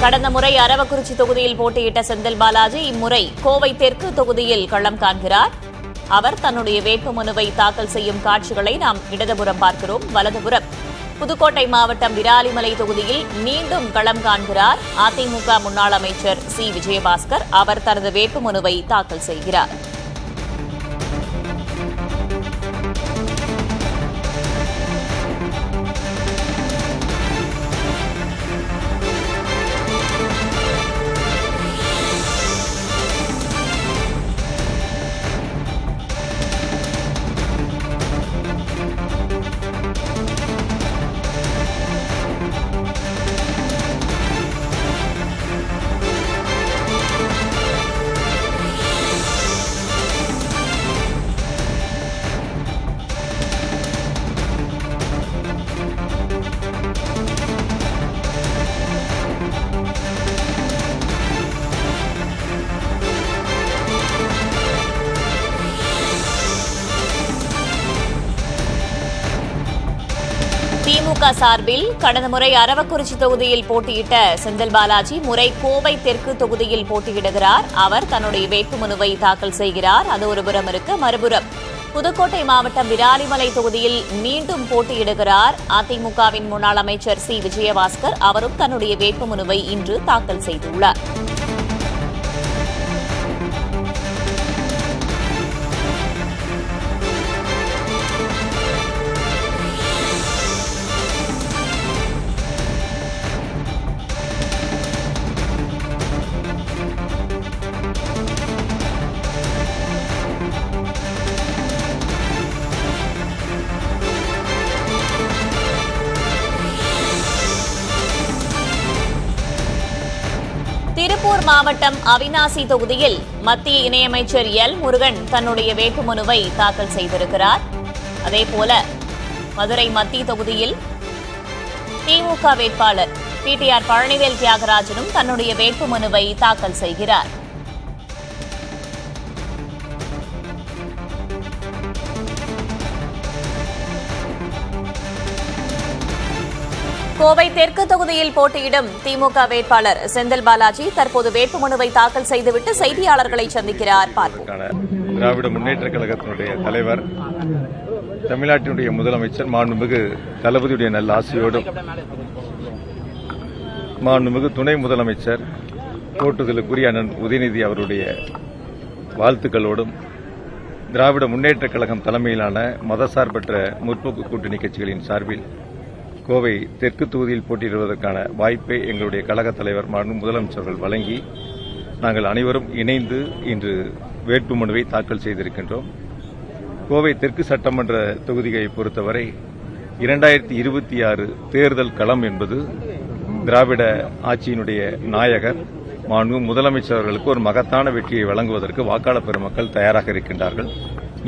கடந்த முறை அரவக்குறிச்சி தொகுதியில் போட்டியிட்ட செந்தில் பாலாஜி இம்முறை கோவை தெற்கு தொகுதியில் களம் காண்கிறார். அவர் தன்னுடைய வேட்புமனுவை தாக்கல் செய்யும் காட்சிகளை நாம் இடதுபுறம் பார்க்கிறோம். வலதுபுறம் புதுக்கோட்டை மாவட்டம் விராலிமலை தொகுதியில் மீண்டும் களம் காண்கிறார் அதிமுக முன்னாள் அமைச்சர் சி விஜயபாஸ்கர். அவர் தனது வேட்புமனுவை தாக்கல் செய்கிறார். திமுக சார்பில் கடந்த முறை அரவக்குறிச்சி தொகுதியில் போட்டியிட்ட செந்தில் பாலாஜி முறை கோவை தெற்கு தொகுதியில் போட்டியிடுகிறார். அவர் தன்னுடைய வேட்புமனுவை தாக்கல் செய்கிறார். அது ஒருபுறம் இருக்க, மறுபுறம் புதுக்கோட்டை மாவட்டம் விராலிமலை தொகுதியில் மீண்டும் போட்டியிடுகிறார் அதிமுகவின் முன்னாள் அமைச்சர் சி விஜயபாஸ்கர். அவரும் தன்னுடைய வேட்புமனுவை இன்று தாக்கல் செய்துள்ளார். திருப்பூர் மாவட்டம் அவிநாசி தொகுதியில் மத்திய இணையமைச்சர் எல் முருகன் தன்னுடைய வேட்புமனுவை தாக்கல் செய்திருக்கிறார். அதேபோல மதுரை மத்திய தொகுதியில் திமுக வேட்பாளர் பிடிஆர் பழனிவேல் தியாகராஜனும் தன்னுடைய வேட்புமனுவை தாக்கல் செய்கிறார். கோவை தெற்கு தொகுதியில் போட்டியிடும் திமுக வேட்பாளர் செந்தில் பாலாஜி தற்போது வேட்புமனுவை தாக்கல் செய்துவிட்டு செய்தியாளர்களை சந்திக்கிறார். திராவிட முன்னேற்ற கழகத்தினுடைய தலைவர், தமிழ்நாட்டினுடைய முதலமைச்சர் மாண்புமிகு தளபதியுடைய நல்ல ஆசையோடும், மாண்புமிகு துணை முதலமைச்சர் போட்டுதலுக்குரிய அண்ணன் உதயநிதி அவருடைய வாழ்த்துக்களோடும், திராவிட முன்னேற்ற கழகம் தலைமையிலான மதசார்பற்ற முற்போக்கு கூட்டணி கட்சிகளின் சார்பில் கோவை தெற்கு தொகுதியில் போட்டியிடுவதற்கான வாய்ப்பை எங்களுடைய கழக தலைவர் மாண்பு முதலமைச்சர்கள் வழங்கி நாங்கள் அனைவரும் இணைந்து இன்று வேட்புமனுவை தாக்கல் செய்திருக்கின்றோம். கோவை தெற்கு சட்டமன்ற தொகுதியை பொறுத்தவரை 2026 தேர்தல் களம் என்பது திராவிட ஆட்சியினுடைய நாயகர் மாண்பு முதலமைச்சர் அவர்களுக்கு ஒரு மகத்தான வெற்றியை வழங்குவதற்கு வாக்காளர் பெருமக்கள் தயாராக இருக்கின்றார்கள்.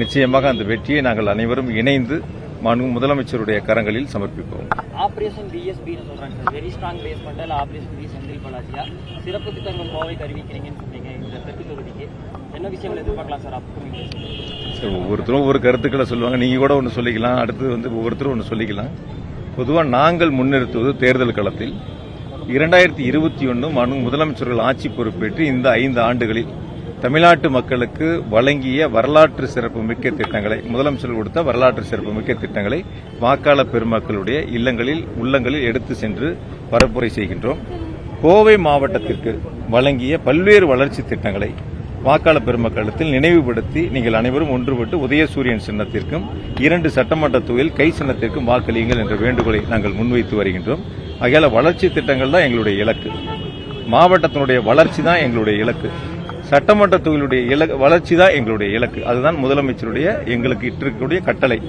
நிச்சயமாக அந்த வெற்றியை நாங்கள் அனைவரும் இணைந்து மாண்பு முதலமைச்சருடைய கரங்களில் சமர்ப்பிப்போம். ஆபரேஷன் பிஎஸ்பி சொல்றாங்க sir, very strong basement operation P Senthil பாலாஜியா சிறப்பு திட்டங்கள் கோவை அறிவிக்கிறீங்கன்னு சொன்னீங்க. இந்த தெற்கு தொகுதிக்கு என்ன விஷயங்கள் எதிர்பார்க்கலாம் சார்? சார், ஒவ்வொருத்தரும் ஒவ்வொரு கருத்துக்களை சொல்லுவாங்க. நீங்க கூட ஒன்று சொல்லிக்கலாம், அடுத்து ஒவ்வொருத்தரும் ஒன்று சொல்லிக்கலாம். பொதுவாக நாங்கள் முன்னிறுத்துவது தேர்தல் களத்தில் 2021 மாண்பு முதலமைச்சர்கள் ஆட்சி பொறுப்பேற்று இந்த 5 ஆண்டுகளில் தமிழ்நாட்டு மக்களுக்கு வழங்கிய வரலாற்று சிறப்புமிக்க திட்டங்களை, முதலமைச்சர் கொடுத்த வரலாற்று சிறப்புமிக்க திட்டங்களை வாக்காளர் பெருமக்களுடைய இல்லங்களில் உள்ளங்களில் எடுத்து சென்று பரப்புரை செய்கின்றோம். கோவை மாவட்டத்திற்கு வழங்கிய பல்வேறு வளர்ச்சி திட்டங்களை வாக்காளர் பெருமக்களிடத்தில் நினைவுபடுத்தி நீங்கள் அனைவரும் ஒன்றுபட்டு உதயசூரியன் சின்னத்திற்கும் 2 சட்டமன்ற தொகுதியில் கை சின்னத்திற்கும் வாக்களியுங்கள் என்ற வேண்டுகோளை நாங்கள் முன்வைத்து வருகின்றோம். ஆகையால வளர்ச்சி திட்டங்கள் தான் எங்களுடைய இலக்கு, மாவட்டத்தினுடைய வளர்ச்சி தான் எங்களுடைய இலக்கு, சட்டமன்ற தொகுதியுடைய வளர்ச்சி தான் எங்களுடைய இலக்கு. அதுதான் முதலமைச்சருடைய எங்களுக்கு இட்டிருக்கக்கூடிய கட்டளை.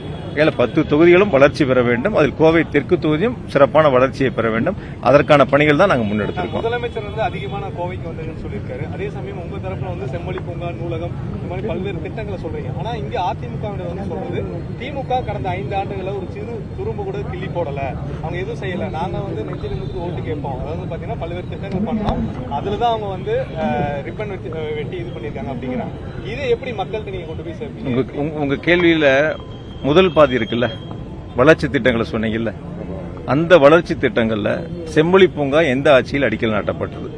10 தொகுதிகளும் வளர்ச்சி பெற வேண்டும், அதில் கோவை தெற்கு தொகுதியும் சிறப்பான வளர்ச்சியை பெற வேண்டும். அதற்கான பணிகள் தான் நாங்கள் முன்னெடுத்திருக்கோம். முதலமைச்சர் அதிகமான கோவைக்கு வந்ததுன்னு சொல்லியிருக்காரு. அதே சமயம் உங்க தரப்புல செம்மொழி பூங்கா, நூலகம், இந்த மாதிரி பல்வேறு திட்டங்களை சொல்றீங்க. ஆனா இங்க அதிமுக சொல்றது திமுக கடந்த 5 ஆண்டுகளை ஒரு சிறு துரும்பு கூட கிள்ளி போடல, அவங்க எதுவும் செய்யல, நாங்க நெஞ்சில் நிமிர்ந்து ஓட்டு கேட்போம், அதாவது பாத்தீங்கன்னா பல்வேறு திட்டங்கள் பண்ணோம், அதுலதான் அவங்க ரிப்பன் வெட்டி இது பண்ணிருக்காங்க அப்படிங்கிறாங்க. இதை எப்படி மக்களுக்கு நீங்க கொண்டு போய் சேர்ப்பீங்க? உங்க கேள்வியில முதல் பாதி இருக்குல்ல, வளர்ச்சி திட்டங்களை சொன்னீங்கல்ல, அந்த வளர்ச்சி திட்டங்கள்ல செம்மொழி பூங்கா எந்த ஆட்சியில் அடிக்கல் நாட்டப்பட்டது,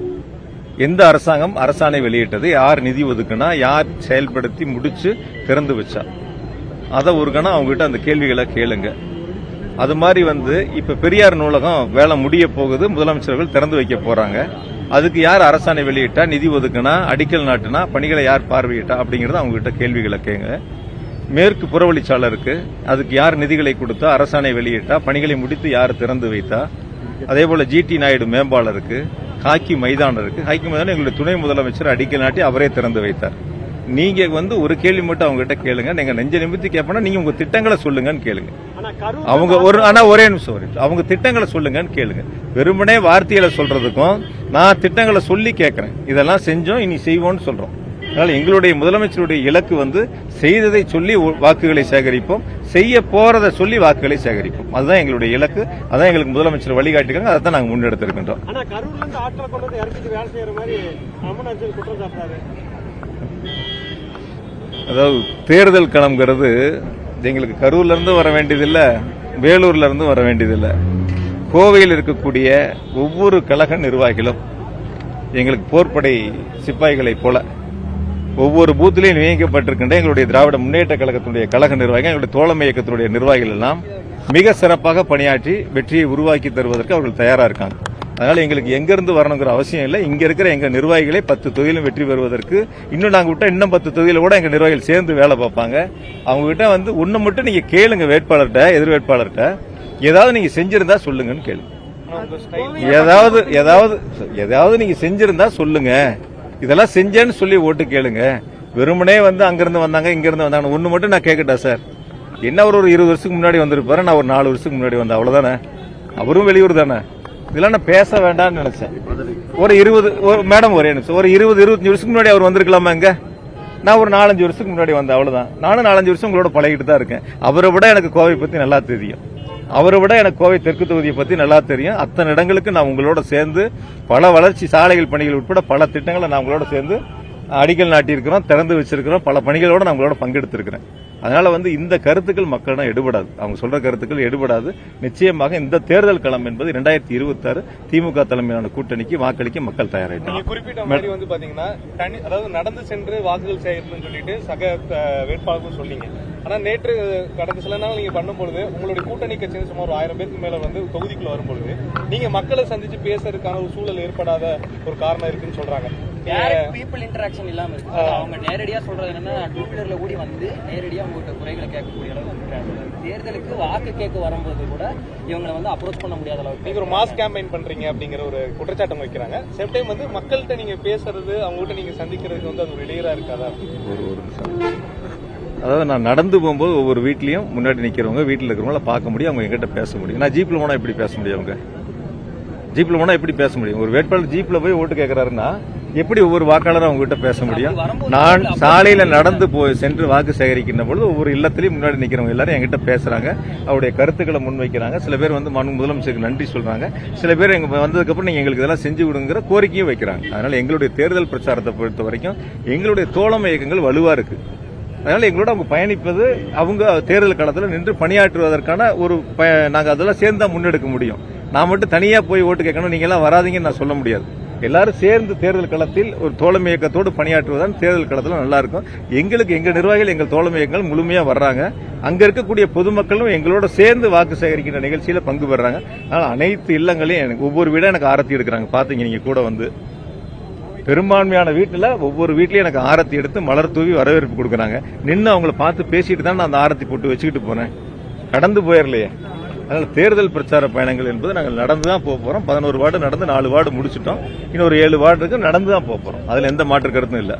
எந்த அரசாங்கம் அரசாணை வெளியிட்டது, யார் நிதி ஒதுக்குனா, யார் செயல்படுத்தி முடிச்சு திறந்து வச்சா, அதை ஒரு கணம் அவங்ககிட்ட அந்த கேள்விகளை கேளுங்க. அது மாதிரி இப்ப பெரியார் நூலகம் வேலை முடிய போகுது, முதலமைச்சர்கள் திறந்து வைக்க போறாங்க. அதுக்கு யார் அரசாணை வெளியிட்டா, நிதி ஒதுக்குனா, அடிக்கல் நாட்டுனா, பணிகளை யார் பார்வையிட்டா அப்படிங்கறது அவங்க கிட்ட கேள்விகளை கேங்க. மேற்கு புறவழிச்சாலை இருக்கு, அதுக்கு யார் நிதிகளை கொடுத்தா, அரசாணை வெளியிட்டா, பணிகளை முடித்து யார் திறந்து வைத்தா. அதே போல ஜிடி நாயுடு மேம்பாலம் இருக்கு, ஹாக்கி மைதானம் இருக்கு. ஹாக்கி மைதானம் எங்களுடைய துணை முதலமைச்சர் அடிக்கல் நாட்டி அவரே திறந்து வைத்தார். நீங்க ஒரு கேள்வி மட்டும் அவங்க கிட்ட கேளுங்க. நீங்க நெஞ்ச நிமித்தி கேட்பனா நீங்க உங்க திட்டங்களை சொல்லுங்கன்னு கேளுங்க. அவங்க ஒரே நிமிஷம் அவங்க திட்டங்களை சொல்லுங்கன்னு கேளுங்க. வெறுமனே வார்த்தைகளை சொல்றதுக்கும் நான் திட்டங்களை சொல்லி கேட்கறேன். இதெல்லாம் செஞ்சோம், இனி செய்வோம்னு சொல்றோம். அதனால எங்களுடைய முதலமைச்சருடைய இலக்கு செய்ததை சொல்லி வாக்குகளை சேகரிப்போம், செய்ய போறதை சொல்லி வாக்குகளை சேகரிப்போம். அதுதான் எங்களுடைய இலக்கு. அதான் எங்களுக்கு முதலமைச்சர் வழிகாட்டிருக்காங்க. அதை தான் நாங்கள் முன்னெடுத்திருக்கின்றோம். அதாவது தேர்தல் களம்ங்கிறது எங்களுக்கு கரூர்ல இருந்து வர வேண்டியதில்லை, வேலூர்ல இருந்து வர வேண்டியதில்லை. கோவையில் இருக்கக்கூடிய ஒவ்வொரு கழக நிர்வாகிகளும் எங்களுக்கு போர்ப்படை சிப்பாய்களைப் போல ஒவ்வொரு பூத்திலையும் நியமிக்கப்பட்டிருக்கின்ற எங்களுடைய திராவிட முன்னேற்ற கழகத்தினுடைய கழக நிர்வாகிகள், எங்களுடைய தோழமை இயக்கத்தினுடைய நிர்வாகிகள் எல்லாம் மிக சிறப்பாக பணியாற்றி வெற்றியை உருவாக்கி தருவதற்கு அவர்கள் தயாரா இருக்காங்க. அதனால எங்களுக்கு எங்கிருந்து வரணுங்கிற அவசியம் இல்லை. இங்க இருக்கிற எங்க நிர்வாகிகளை 10 தொகுதியிலும் வெற்றி பெறுவதற்கு இன்னும் நாங்க விட்டா இன்னும் 10 தொகுதியில கூட எங்க நிர்வாகிகள் சேர்ந்து வேலை பார்ப்பாங்க. அவங்க கிட்ட ஒண்ணு மட்டும் நீங்க கேளுங்க, வேட்பாளர்கிட்ட, எதிர் வேட்பாளர்கிட்ட ஏதாவது நீங்க செஞ்சிருந்தா சொல்லுங்கன்னு கேளுங்க. ஏதாவது நீங்க செஞ்சிருந்தா சொல்லுங்க. இதெல்லாம் செஞ்சேன்னு சொல்லி ஓட்டு கேளுங்க. வெறுமனே அங்கிருந்து வந்தாங்க, இங்க இருந்து வந்தாங்க. ஒண்ணு மட்டும் நான் கேட்கட்டா சார், என்ன ஒரு 20 வருஷத்துக்கு முன்னாடி வந்திருப்பாரு, நான் ஒரு 4 வருஷத்துக்கு முன்னாடி வந்தேன், அவ்வளவுதானே. அவரும் வெளியூர் தானே. இதெல்லாம் நான் பேச வேண்டாம்னு நினைச்சேன். ஒரு 20 மேடம் ஒரே நிமிஷம், ஒரு 20-25 வருஷத்துக்கு முன்னாடி அவர் வந்திருக்கலாமா? இங்க நான் ஒரு 4-5 வருஷத்துக்கு முன்னாடி வந்தேன், அவ்வளவுதான். நானும் 4-5 வருஷம் உங்களோட பழகிட்டு தான் இருக்கேன். அவரை விட எனக்கு கோவை பத்தி நல்லா தெரியும். அவரை விட எனக்கு கோவை தெற்கு தொகுதியை பத்தி நல்லா தெரியும். அத்தனை இடங்களுக்கு நான் உங்களோட சேர்ந்து பல வளர்ச்சி சாலைகள் பணிகள் உட்பட பல திட்டங்களை நான் உங்களோட சேர்ந்து அடிக்கல் நாட்டியிருக்கிறோம், திறந்து வச்சிருக்கிறோம். பல பணிகளோட நான் உங்களோட பங்கெடுத்திருக்கிறேன். அதனால இந்த கருத்துக்கள் மக்களிடம் எடுபடாது. அவங்க சொல்ற கருத்துக்கள் எடுபடாது. நிச்சயமாக இந்த தேர்தல் களம் என்பது 2026 திமுக தலைமையிலான கூட்டணிக்கு வாக்களிக்க மக்கள் தயாராயிட்டாங்க. குறிப்பிட்ட மாதிரி பாத்தீங்கன்னா அதாவது நடந்து சென்று வாக்குகள் சேகரிக்கணும்னு சொல்லிட்டு சக வேட்பாளர்கள் சொன்னீங்க. ஆனா நேற்று கடந்த சில நாள் நீங்க பண்ணும்பொழுது உங்களுடைய கூட்டணி கட்சி சுமார் 1000 பேருக்கு மேல தொகுதிக்குள்ள வரும்பொழுது நீங்க மக்களை சந்திச்சு பேசுறதுக்கான ஒரு சூழல் ஏற்படாத ஒரு காரணம் இருக்குன்னு சொல்றாங்க. பீப்புள் இன்டராக்ஷன் இல்லாம இருக்கு. அவங்க நேரடியா சொல்றது என்னன்னா, டூ வீலர்ல கூடி நேரடியா உங்ககிட்ட குறைகளை கேட்கக்கூடிய அளவுக்கு இருக்கிறாங்க. தேர்தலுக்கு வாக்கு கேட்க வரும்போது கூட இவங்களை அப்ரோச் பண்ண முடியாத அளவுக்கு நீங்க ஒரு மாஸ் கேம்பெயின் பண்றீங்க அப்படிங்கிற ஒரு குற்றச்சாட்டம் வைக்கிறாங்க. சேம் டைம் மக்கள்கிட்ட நீங்க பேசுறது, அவங்ககிட்ட நீங்க சந்திக்கிறதுக்கு அது ஒரு இடையூறா இருக்காதா? அதாவது நான் நடந்து போகும்போது ஒவ்வொரு வீட்லயும் முன்னாடி நிக்கிறவங்க, வீட்டில் இருக்கிறவங்கள பார்க்க முடியும், அவங்க எங்கிட்ட பேச முடியும். நான் ஜீப்ல போனா எப்படி பேச முடியும்? அவங்க ஜீப்ல போனா எப்படி பேச முடியும்? ஒரு வேட்பாளர் ஜீப்ல போய் ஓட்டு கேட்கிறாருன்னா எப்படி ஒவ்வொரு வாக்காளரும் அவங்க கிட்ட பேச முடியும்? நான் சாலையில நடந்து சென்று வாக்கு சேகரிக்கின்ற பொழுது ஒவ்வொரு இல்லத்திலையும் முன்னாடி நிக்கிறவங்க எல்லாரும் என்கிட்ட பேசுறாங்க, அவருடைய கருத்துக்களை முன்வைக்கிறாங்க. சில பேர் முதலமைச்சருக்கு நன்றி சொல்றாங்க. சில பேர் வந்ததுக்கு அப்புறம் நீங்க எங்களுக்கு இதெல்லாம் செஞ்சு கொடுங்கிற கோரிக்கையும் வைக்கிறாங்க. அதனால எங்களுடைய தேர்தல் பிரச்சாரத்தை பொறுத்த வரைக்கும் எங்களுடைய தோழமை இயக்கங்கள் வலுவா இருக்கு. அதனால எங்களோட அவங்க பயணிப்பது, அவங்க தேர்தல் காலத்தில் நின்று பணியாற்றுவதற்கான நாங்க அதெல்லாம் சேர்ந்து தான் முன்னெடுக்க முடியும். நான் மட்டும் தனியா போய் ஓட்டு கேட்கணும், நீங்க எல்லாம் வராதீங்கன்னு நான் சொல்ல முடியாது. எல்லாரும் சேர்ந்து தேர்தல் களத்தில் ஒரு தோழமை இயக்கத்தோடு பணியாற்றுவதான் தேர்தல் களத்தில் நல்லா இருக்கும். எங்க நிர்வாகிகள், எங்கள் தோழமை இயக்கங்கள் முழுமையா வர்றாங்க. அங்க இருக்கக்கூடிய பொதுமக்களும் எங்களோட சேர்ந்து வாக்கு சேகரிக்கின்ற நிகழ்ச்சியில பங்கு பெறாங்க. அதனால அனைத்து இல்லங்களையும் ஒவ்வொரு வீடும் எனக்கு ஆரத்தி எடுக்கிறாங்க. பாத்தீங்க நீங்க கூட பெரும்பான்மையான வீட்டுல ஒவ்வொரு வீட்லயும் எனக்கு ஆரத்தி எடுத்து மலர் தூவி வரவேற்பு கொடுக்கறாங்க. நின்று அவங்கள பார்த்து பேசிட்டு தான் நான் அந்த ஆரத்தி போட்டு வச்சுக்கிட்டு போனேன், கடந்து போயிடலையே. அதனால தேர்தல் பிரச்சார பயணங்கள் என்பது நாங்கள் நடந்து தான் போக போறோம். 11 வார்டு நடந்து 4 வார்டு முடிச்சிட்டோம். இன்னொரு 7 வார்டு இருக்கு, நடந்து தான் போக போறோம். அதுல எந்த மாற்று கருத்தும் இல்ல.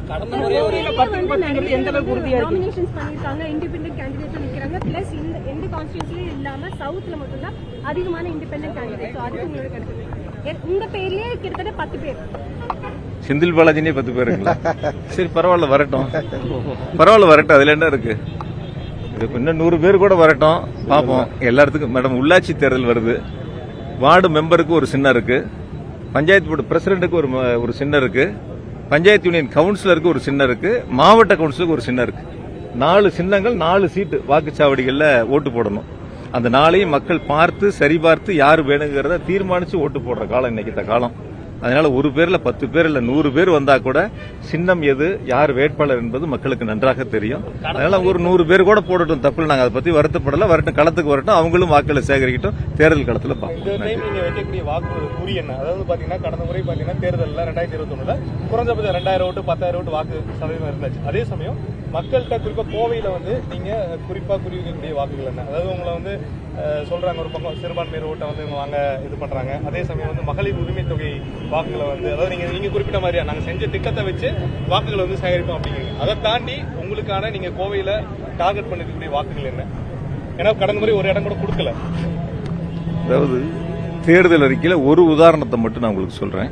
செந்தில் பாலாஜினே 10 பேருங்களா? சரி, பரவாயில்ல, வரட்டும். அதுல என்ன இருக்கு? இன்னும் 100 பேர் கூட வரட்டும், பாப்போம். எல்லாத்துக்கும் மேடம் உள்ளாட்சி தேர்தல் வருது. வார்டு மெம்பருக்கு ஒரு சின்னம் இருக்கு, பஞ்சாயத்து போர்டு பிரசிடென்ட்டுக்கு ஒரு சின்னம் இருக்கு, பஞ்சாயத்து யூனியன் கவுன்சிலருக்கு ஒரு சின்னம் இருக்கு, மாவட்ட கவுன்சிலருக்கு ஒரு சின்னம் இருக்கு. 4 சின்னங்கள், 4 சீட்டு வாக்குச்சாவடிகள்ல ஓட்டு போடணும். அந்த நாளையும் மக்கள் பார்த்து சரிபார்த்து யார் வேணுங்கிறத தீர்மானிச்சு ஓட்டு போடுற காலம் இன்னைக்கு இந்த காலம். அதனால ஒரு பேர்ல 10 பேர் இல்ல 100 பேர் வந்தா கூட சின்னம் எது, யார் வேட்பாளர் என்பது மக்களுக்கு நன்றாக தெரியும். அதனால ஒரு 100 பேர் கூட போடட்டும், தப்பு. நாங்க அதை பத்தி வருத்தப்படல. வரட்டும், களத்துக்கு வரட்டும், அவங்களும் வாக்குகளை சேகரிக்கட்டும், தேர்தல் களத்துல பார்ப்போம். நீங்க வைக்கக்கூடிய வாக்கு குறி என்ன? அதாவது பாத்தீங்கன்னா கடந்த முறை பாத்தீங்கன்னா தேர்தலில் 2021 குறைஞ்சபட்சம் 2000 ஓட்டு 10,000 ஓட்டு வாக்கு சதவீதம் இருந்துச்சு. அதே சமயம் மக்கள்கிட்ட குறிப்பா கோவையில நீங்க குறிப்பா குறி வைக்கக்கூடிய வாக்குகள் என்ன? அதாவது உங்களை சொல்றாங்க ஒரு பக்கம் சிறுபான்மையர் ஓட்டை இவங்க வாங்க இது பண்றாங்க. அதே சமயம் மகளிர் உரிமை தொகை வாக்குகளை அதாவது நீங்க குறிப்பிட்ட மாதிரியா நாங்க செஞ்ச திட்டத்தை வச்சு வாக்குகளை சேகரிப்போம் அப்படிங்கிறீங்க. அதை தாண்டி உங்களுக்கான நீங்க கோவையில டார்கெட் பண்ணிருக்கக்கூடிய வாக்குகள் என்ன? ஏன்னா கடந்த முறை ஒரு இடம் கூட கொடுக்கல. அதாவது தேர்தல் அறிக்கையில ஒரு உதாரணத்தை மட்டும் நான் உங்களுக்கு சொல்றேன்.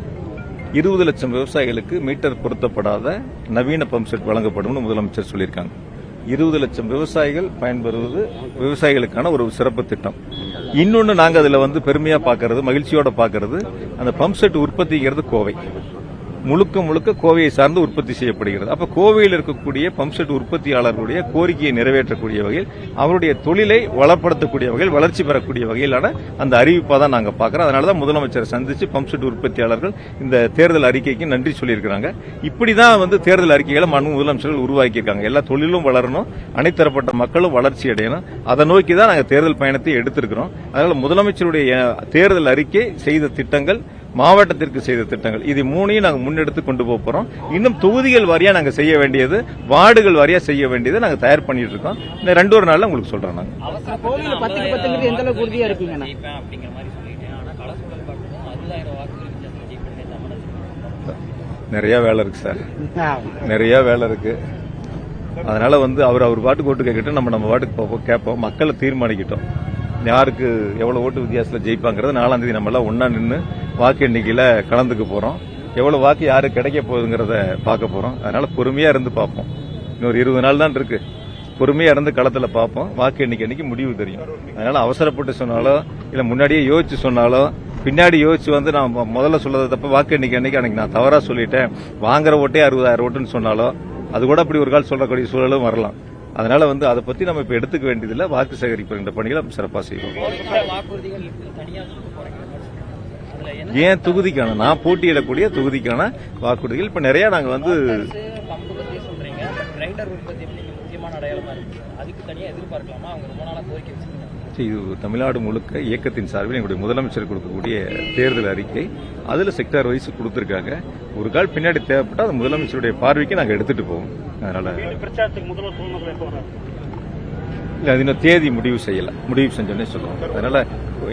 20 லட்சம் விவசாயிகளுக்கு மீட்டர் பொருத்தப்படாத நவீன பம்ப் செட் வழங்கப்படும் முதலமைச்சர் சொல்லியிருக்காங்க. 20 லட்சம் விவசாயிகள் பயன்பெறுவது விவசாயிகளுக்கான ஒரு சிறப்பு திட்டம். இன்னொன்னு நாங்க அதுல பெருமையா பாக்குறது, மகிழ்ச்சியோட பாக்குறது, அந்த பம்ப் செட் உற்பத்திங்கிறது கோவை முழுக்க முழுக்க கோவையை சார்ந்து உற்பத்தி செய்யப்படுகிறது. அப்ப கோவையில் இருக்கக்கூடிய பம்ப் செட் உற்பத்தியாளர்களுடைய கோரிக்கையை நிறைவேற்றக்கூடிய வகையில், அவருடைய தொழிலை வளப்படுத்தக்கூடிய வகையில், வளர்ச்சி பெறக்கூடிய வகையிலான அந்த அறிவிப்பா தான் நாங்க பாக்குறோம். அதனாலதான் முதலமைச்சரை சந்திச்சு பம்ப் செட் உற்பத்தியாளர்கள் இந்த தேர்தல் அறிக்கைக்கு நன்றி சொல்லியிருக்கிறாங்க. இப்படிதான் தேர்தல் அறிக்கைகளை முதலமைச்சர்கள் உருவாக்கியிருக்காங்க. எல்லா தொழிலும் வளரணும், அனைத்தரப்பட்ட மக்களும் வளர்ச்சி அடையணும். அதை நோக்கி தான் நாங்க தேர்தல் பயணத்தை எடுத்திருக்கிறோம். அதனால முதலமைச்சருடைய தேர்தல் அறிக்கை செய்த திட்டங்கள், மாவட்டத்திற்கு செய்த திட்டங்கள், இது மூணையும் நாங்க முன்னெடுத்து கொண்டு போறோம். இன்னும் தொகுதிகள் வாரியா நாங்க செய்ய வேண்டியது, வார்டுகள் வாரியா செய்ய வேண்டியது நாங்க தயார் பண்ணிட்டு இருக்கோம். இந்த 2 நாள்ல உங்களுக்கு சொல்றேன். நாங்க எந்த அளவுக்கு உறுதியா இருக்கீங்க? நிறைய வேலை இருக்கு சார், நிறைய வேலை இருக்கு. அதனால அவர் பாட்டுக்கு ஓட்டு கேட்கட்டும், நம்ம பாட்டுக்கு கேட்போம். மக்களை தீர்மானிக்கிட்டோம் யாருக்கு எவ்வளவு ஓட்டு வித்தியாசத்தில் ஜெயிப்பாங்கிறது. 4ஆம் தேதி நம்ம எல்லாம் ஒன்னா நின்று வாக்கு எண்ணிக்கையில கலந்துக்க போறோம். எவ்வளவு வாக்கு யாரு கிடைக்க போகுதுங்கிறத பார்க்க போறோம். அதனால பொறுமையா இருந்து பார்ப்போம். இன்னொரு 20 நாள் தான் இருக்கு. பொறுமையா இருந்து களத்துல பார்ப்போம். வாக்கு எண்ணிக்கை அன்னைக்கு முடிவு தெரியும். அதனால அவசரப்பட்டு சொன்னாலோ இல்ல முன்னாடியே யோசிச்சு சொன்னாலோ, பின்னாடி யோசிச்சு நான் முதல்ல சொல்லதை தப்ப வாக்கு எண்ணிக்கை அன்னைக்கு நான் தவறா சொல்லிட்டேன், வாங்குற ஓட்டே 60,000 ஓட்டுன்னு சொன்னாலோ அது கூட அப்படி ஒரு கால் சொல்லக்கூடிய சூழலும் வரலாம். அதனால அதை பத்தி நம்ம இப்ப எடுத்துக்க வேண்டியதில்லை. வாக்கு சேகரிப்பு பணிகளை சிறப்பாக செய்வோம். ஏன் தொகுதிக்கான, நான் போட்டியிடக்கூடிய தொகுதிக்கான வாக்குறுதிகள் இப்ப நிறைய நாங்க இது தமிழ்நாடு முழுக்க இயக்கத்தின் சார்பில் எங்களுடைய முதலமைச்சர் கொடுக்கக்கூடிய தேர்தல் அறிக்கை, அதுல செக்டார் வைஸ் கொடுத்திருக்காங்க. ஒரு கால் பின்னாடி தேவைப்பட்டா அது முதலமைச்சருடைய பார்வைக்கு நாங்க எடுத்துட்டு போவோம். அதனால இல்ல, அது இன்னும் தேதி முடிவு செய்யல, முடிவு செஞ்சோன்னே சொல்லுவோம். அதனால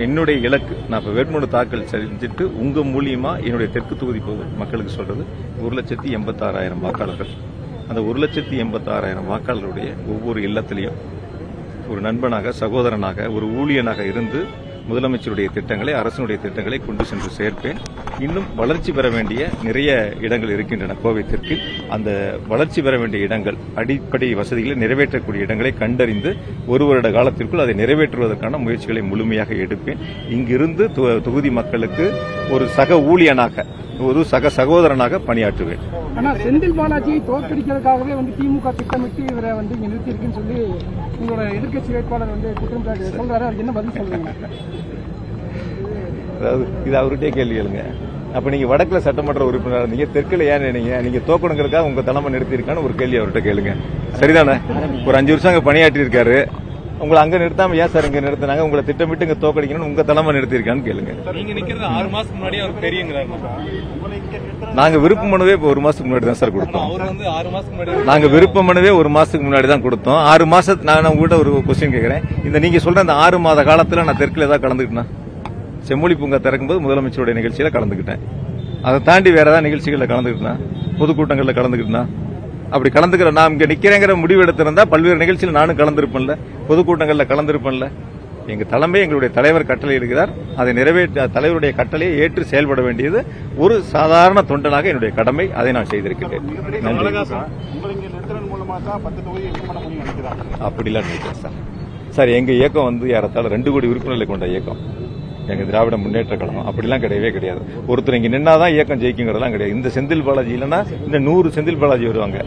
என்னுடைய இலக்கு, நான் இப்ப வேட்புமனு தாக்கல் செஞ்சுட்டு உங்க மூலியமா என்னுடைய தெற்கு தொகுதி மக்களுக்கு சொல்றது 1,86,000 வாக்காளர்கள். அந்த 1,86,000 வாக்காளருடைய ஒவ்வொரு இல்லத்திலையும் ஒரு நண்பனாக, சகோதரனாக, ஒரு ஊழியனாக இருந்து முதலமைச்சருடைய திட்டங்களை, அரசனுடைய திட்டங்களை கொண்டு சென்று சேர்ப்பேன். இன்னும் வளர்ச்சி பெற வேண்டிய நிறைய இடங்கள் இருக்கின்றன கோவை தெற்கில். அந்த வளர்ச்சி பெற வேண்டிய இடங்கள், அடிப்படை வசதிகளை நிறைவேற்றக்கூடிய இடங்களை கண்டறிந்து 1 வருட காலத்திற்குள் அதை நிறைவேற்றுவதற்கான முயற்சிகளை முழுமையாக எடுப்பேன். இங்கிருந்து தொகுதி மக்களுக்கு ஒரு சக ஊழியனாக, ஒரு சக சகோதரனாக பணியாற்றுவேன். ஆனா செந்தில் பாலாஜியை தோற்கடிக்கிறதுக்காகவே திமுக திட்டமிட்டு இவரை இங்க நிறுத்தியிருக்குன்னு சொல்லி உங்களோட எதிர்க்கட்சி வேட்பாளர் குற்றம் சொல்றாரு. அதுக்கு என்ன பதில் சொல்றீங்க? அதாவது இது அவர்கிட்டே கேள்வி கேளுங்க. அப்ப நீங்க வடக்குல சட்டமன்ற உறுப்பினர், நீங்க தெற்குல ஏன் நீங்க தோக்கணுங்கிறதுக்காக உங்க தலைமை நிறுத்திருக்கான்னு ஒரு கேள்வி அவர்கிட்ட கேளுங்க. சரிதானே? ஒரு 5 வருஷம் அங்க பணியாற்றி இருக்காரு. உங்களை அங்க நிறுத்தாம ஏன் சார் இங்க நிறுத்தினாங்க? உங்களை திட்டமிட்டு இங்க தோக்கடிக்கணும்னு உங்க தலைமை நிறுத்திருக்கான்னு கேளுங்க. நீங்க நிக்கிறது 6 மாசத்துக்கு முன்னாடி அவர் தெரியுங்கிறாரு. நாங்க விருப்ப மனுவே இப்ப 1 மாசத்துக்கு முன்னாடி தான் சார் கொடுத்தோம். அவர் 6 மாசத்துக்கு முன்னாடி நாங்க விருப்ப மனுவே 1 மாசத்துக்கு முன்னாடி தான் கொடுத்தோம். 6 மாசத்துக்கு நான் உங்ககிட்ட ஒரு கொஸ்டின் கேட்கிறேன். இந்த நீங்க சொல்ற அந்த 6 மாத காலத்துல நான் தெற்குல ஏதாவது கலந்துக்கிட்டேன்? செம்மொழி பூங்கா திறக்கும்போது முதலமைச்சருடைய நிகழ்ச்சியில கலந்துக்கிட்டேன். அதை தாண்டி வேற ஏதாவது நிகழ்ச்சிகள்ல கலந்துக்கிட்டேன்? பொதுக்கூட்டங்கள்ல கலந்துக்கிட்டேன்? அப்படி கலந்துக்கிற நான் இங்க நிக்கிறேங்கிற முடிவு எடுத்திருந்தா பல்வேறு நிகழ்ச்சியில் நானும் கலந்திருப்பேன்ல, பொதுக்கூட்டங்கள்ல கலந்திருப்பேன்ல. எங்க தலைமை, எங்களுடைய தலைவர் கட்டளை இருக்கிறார். அதை நிறைவேற்ற தலைவருடைய கட்டளையை ஏற்று செயல்பட வேண்டியது ஒரு சாதாரண தொண்டனாக என்னுடைய கடமை. அதை நான் செய்திருக்கிறேன். நன்றி. அப்படிலாம் நினைக்கிறேன் சார். சார், எங்க இயக்கம் ஏறத்தாழ 2 கோடி உறுப்பினர்களை கொண்ட இயக்கம். எங்க திராவிட முன்னேற்ற கழகம் அப்படிலாம் கிடையவே கிடையாது. ஒருத்தர் இங்க நின்னாதான் இயக்கம் ஜெயிக்குங்கிறதெல்லாம் கிடையாது. இந்த செந்தில் பாலாஜி இல்லைன்னா இந்த 100 செந்தில் பாலாஜி வருவாங்க.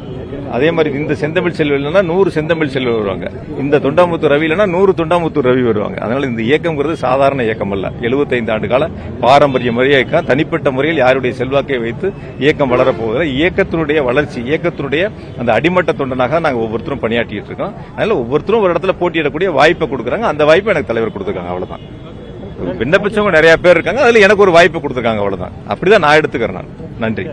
அதே மாதிரி இந்த செந்தமிழ் செல்வம் இல்லைன்னா 100 செந்தமிழ் செல்வம் வருவாங்க. இந்த தொண்டாமுத்தூர் ரவி இல்லைன்னா 100 தொண்டாமுத்தூர் ரவி வருவாங்க. அதனால இந்த இயக்கம்ங்கிறது சாதாரண இயக்கம் அல்ல. 75 ஆண்டு கால பாரம்பரிய முறையை தனிப்பட்ட முறையில் யாருடைய செல்வாக்கை வைத்து இயக்கம் வளரப்போகிற இயக்கத்தினுடைய வளர்ச்சி, இயக்கத்தினுடைய அந்த அடிமட்ட தொண்டனாக நாங்கள் ஒவ்வொருத்தரும் பணியாற்றிட்டு இருக்கோம். அதனால ஒவ்வொருத்தரும் ஒரு இடத்துல போட்டியிடக்கூடிய வாய்ப்பை கொடுக்குறாங்க. அந்த வாய்ப்பை எனக்கு தலைவர் கொடுத்துருக்காங்க. அவ்வளவுதான். விண்ணப்பிச்சவங்க நிறைய பேர் இருக்காங்க. அதுல எனக்கு ஒரு வாய்ப்பு கொடுத்துருக்காங்க. அவ்வளவுதான். அப்படிதான் நான் எடுத்துக்கிறேன். நன்றி.